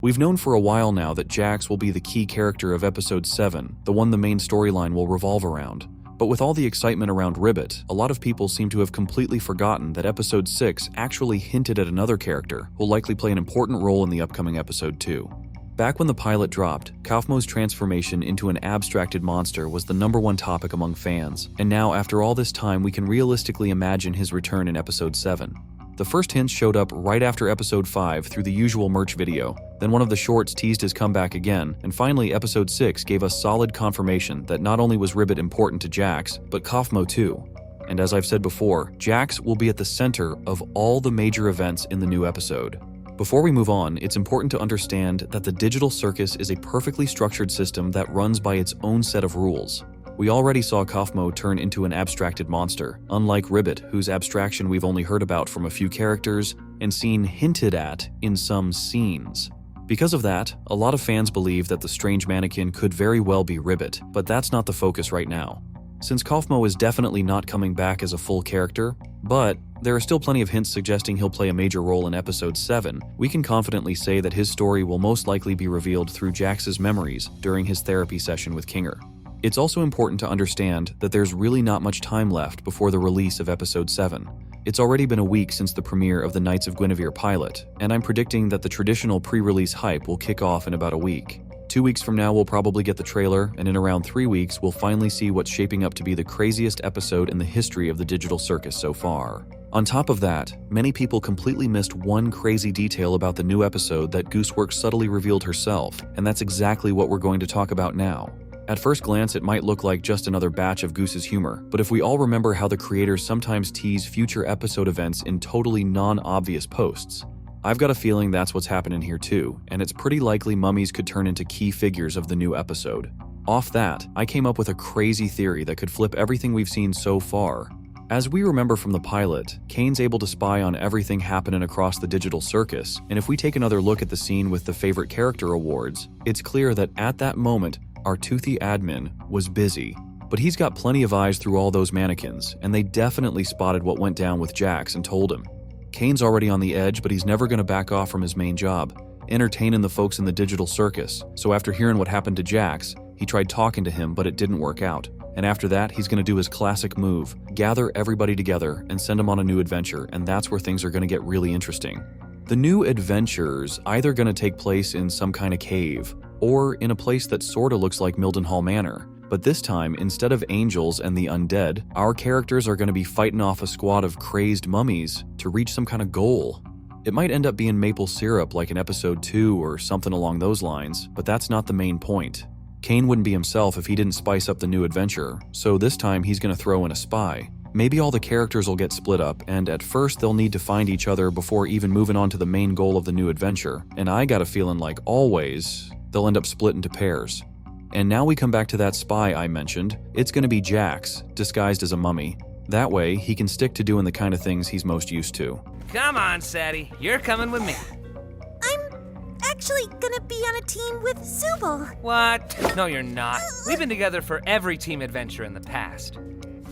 We've known for a while now that Jax will be the key character of episode 7, the one the main storyline will revolve around. But with all the excitement around Ribbit, a lot of people seem to have completely forgotten that episode 6 actually hinted at another character who'll likely play an important role in the upcoming episode 2. Back when the pilot dropped, Kofmo's transformation into an abstracted monster was the #1 topic among fans, and now after all this time we can realistically imagine his return in episode 7. The first hints showed up right after episode 5 through the usual merch video, then one of the shorts teased his comeback again, and finally episode 6 gave us solid confirmation that not only was Ribbit important to Jax, but Kofmo too. And as I've said before, Jax will be at the center of all the major events in the new episode. Before we move on, it's important to understand that the digital circus is a perfectly structured system that runs by its own set of rules. We already saw Kofmo turn into an abstracted monster, unlike Ribbit, whose abstraction we've only heard about from a few characters and seen hinted at in some scenes. Because of that, a lot of fans believe that the strange mannequin could very well be Ribbit, but that's not the focus right now. Since Kofmo is definitely not coming back as a full character, but there are still plenty of hints suggesting he'll play a major role in episode 7, we can confidently say that his story will most likely be revealed through Jax's memories during his therapy session with Kinger. It's also important to understand that there's really not much time left before the release of episode 7. It's already been a week since the premiere of the Knights of Guinevere pilot, and I'm predicting that the traditional pre-release hype will kick off in about a week. 2 weeks from now we'll probably get the trailer, and in around 3 weeks we'll finally see what's shaping up to be the craziest episode in the history of the digital circus so far. On top of that, many people completely missed one crazy detail about the new episode that Gooseworx subtly revealed herself, and that's exactly what we're going to talk about now. At first glance, it might look like just another batch of Goose's humor, but if we all remember how the creators sometimes tease future episode events in totally non-obvious posts, I've got a feeling that's what's happening here too, and it's pretty likely mummies could turn into key figures of the new episode. Off that, I came up with a crazy theory that could flip everything we've seen so far. As we remember from the pilot, Kane's able to spy on everything happening across the digital circus, and if we take another look at the scene with the favorite character awards, it's clear that at that moment, our toothy admin was busy. But he's got plenty of eyes through all those mannequins, and they definitely spotted what went down with Jax and told him. Kane's already on the edge, but he's never going to back off from his main job, entertaining the folks in the digital circus. So after hearing what happened to Jax, he tried talking to him, but it didn't work out. And after that, he's going to do his classic move, gather everybody together and send them on a new adventure, and that's where things are going to get really interesting. The new adventure's either going to take place in some kind of cave, or in a place that sorta looks like Mildenhall Manor. But this time, instead of angels and the undead, our characters are going to be fighting off a squad of crazed mummies to reach some kind of goal. It might end up being maple syrup like in episode 2 or something along those lines, but that's not the main point. Kane wouldn't be himself if he didn't spice up the new adventure, so this time he's going to throw in a spy. Maybe all the characters will get split up, and at first they'll need to find each other before even moving on to the main goal of the new adventure, and I got a feeling like always, they'll end up split into pairs. And now we come back to that spy I mentioned. It's going to be Jax, disguised as a mummy. That way, he can stick to doing the kind of things he's most used to. Come on, Sadie, you're coming with me. I'm actually gonna be on a team with Zubul. What? No, you're not. We've been together for every team adventure in the past.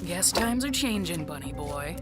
Guess times are changing, bunny boy.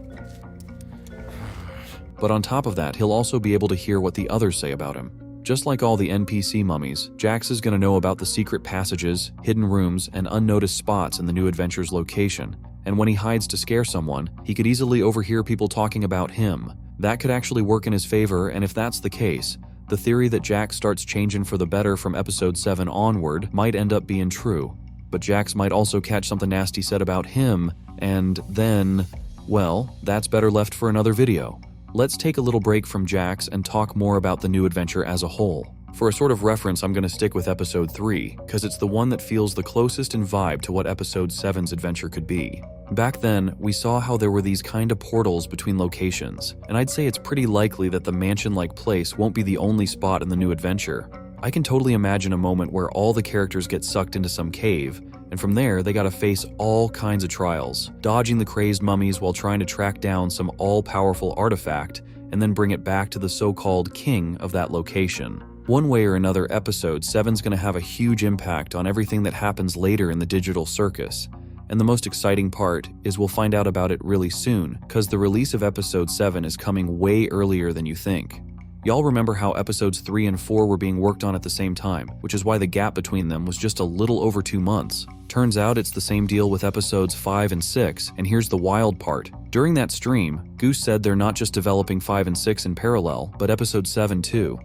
But on top of that, he'll also be able to hear what the others say about him. Just like all the NPC mummies, Jax is going to know about the secret passages, hidden rooms, and unnoticed spots in the new adventure's location. And when he hides to scare someone, he could easily overhear people talking about him. That could actually work in his favor, and if that's the case, the theory that Jax starts changing for the better from episode 7 onward might end up being true. But Jax might also catch something nasty said about him, and then, well, that's better left for another video. Let's take a little break from Jax and talk more about the new adventure as a whole. For a sort of reference, I'm going to stick with episode 3, because it's the one that feels the closest in vibe to what episode 7's adventure could be. Back then, we saw how there were these kind of portals between locations, and I'd say it's pretty likely that the mansion-like place won't be the only spot in the new adventure. I can totally imagine a moment where all the characters get sucked into some cave, and from there they gotta face all kinds of trials, dodging the crazed mummies while trying to track down some all-powerful artifact, and then bring it back to the so-called king of that location. One way or another, episode 7's gonna have a huge impact on everything that happens later in the digital circus. And the most exciting part is we'll find out about it really soon, cause the release of episode 7 is coming way earlier than you think. Y'all remember how episodes 3 and 4 were being worked on at the same time, which is why the gap between them was just a little over 2 months. Turns out it's the same deal with episodes 5 and 6, and here's the wild part. During that stream, Goose said they're not just developing 5 and 6 in parallel, but episode 7 too.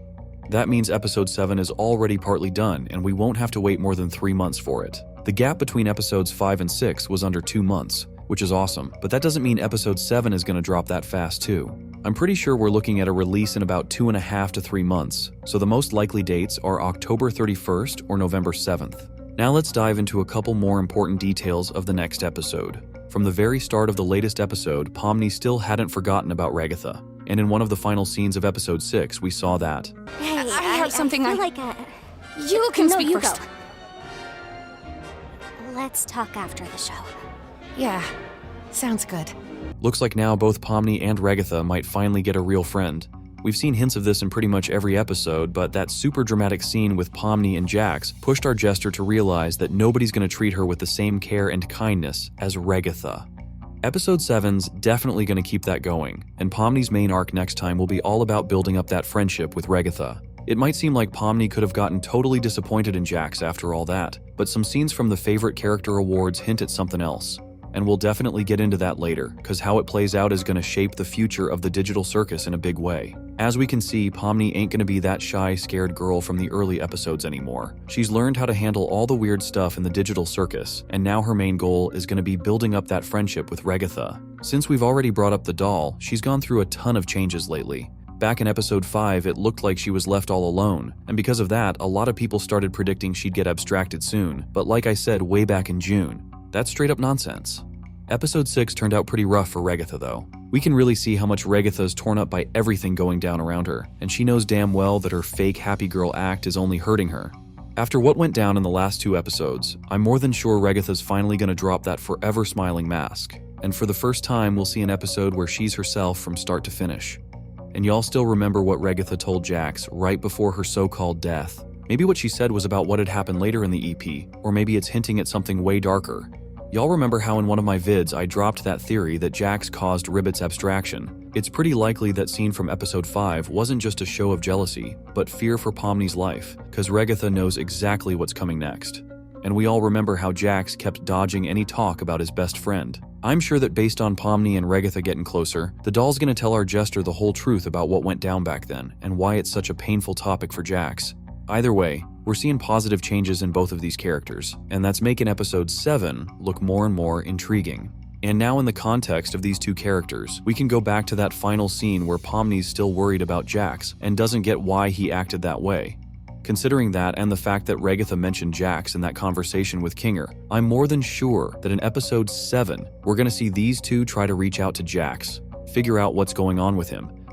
That means episode 7 is already partly done, and we won't have to wait more than 3 months for it. The gap between episodes 5 and 6 was under 2 months, which is awesome, but that doesn't mean episode 7 is going to drop that fast too. I'm pretty sure we're looking at a release in about 2.5 to 3 months, so the most likely dates are October 31st or November 7th. Now let's dive into a couple more important details of the next episode. From the very start of the latest episode, Pomni still hadn't forgotten about Regatha, and in one of the final scenes of episode 6, we saw that. Hey, I have something I feel I- like You can No, speak you first. go. Let's talk after the show. Yeah, sounds good. Looks like now both Pomni and Regatha might finally get a real friend. We've seen hints of this in pretty much every episode, but that super dramatic scene with Pomni and Jax pushed our jester to realize that nobody's going to treat her with the same care and kindness as Regatha. Episode 7's definitely going to keep that going, and Pomni's main arc next time will be all about building up that friendship with Regatha. It might seem like Pomni could have gotten totally disappointed in Jax after all that, but some scenes from the Favorite Character Awards hint at something else. And we'll definitely get into that later, because how it plays out is going to shape the future of the digital circus in a big way. As we can see, Pomni ain't going to be that shy, scared girl from the early episodes anymore. She's learned how to handle all the weird stuff in the digital circus, and now her main goal is going to be building up that friendship with Regatha. Since we've already brought up the doll, she's gone through a ton of changes lately. Back in episode 5, it looked like she was left all alone, and because of that, a lot of people started predicting she'd get abstracted soon, but like I said way back in June, that's straight up nonsense. Episode 6 turned out pretty rough for Regatha though. We can really see how much Regatha's torn up by everything going down around her, and she knows damn well that her fake happy girl act is only hurting her. After what went down in the last 2 episodes, I'm more than sure Regatha's finally gonna drop that forever smiling mask, and for the first time we'll see an episode where she's herself from start to finish. And y'all still remember what Regatha told Jax right before her so-called death. Maybe what she said was about what had happened later in the EP, or maybe it's hinting at something way darker. Y'all remember how in one of my vids I dropped that theory that Jax caused Ribbit's abstraction. It's pretty likely that scene from episode 5 wasn't just a show of jealousy, but fear for Pomni's life, cause Regatha knows exactly what's coming next. And we all remember how Jax kept dodging any talk about his best friend. I'm sure that based on Pomni and Regatha getting closer, the doll's gonna tell our jester the whole truth about what went down back then, and why it's such a painful topic for Jax. Either way, we're seeing positive changes in both of these characters, and that's making episode 7 look more and more intriguing. And now in the context of these two characters, we can go back to that final scene where Pomni's still worried about Jax and doesn't get why he acted that way. Considering that and the fact that Regatha mentioned Jax in that conversation with Kinger, I'm more than sure that in episode 7, we're gonna see these two try to reach out to Jax, figure out what's going on with him,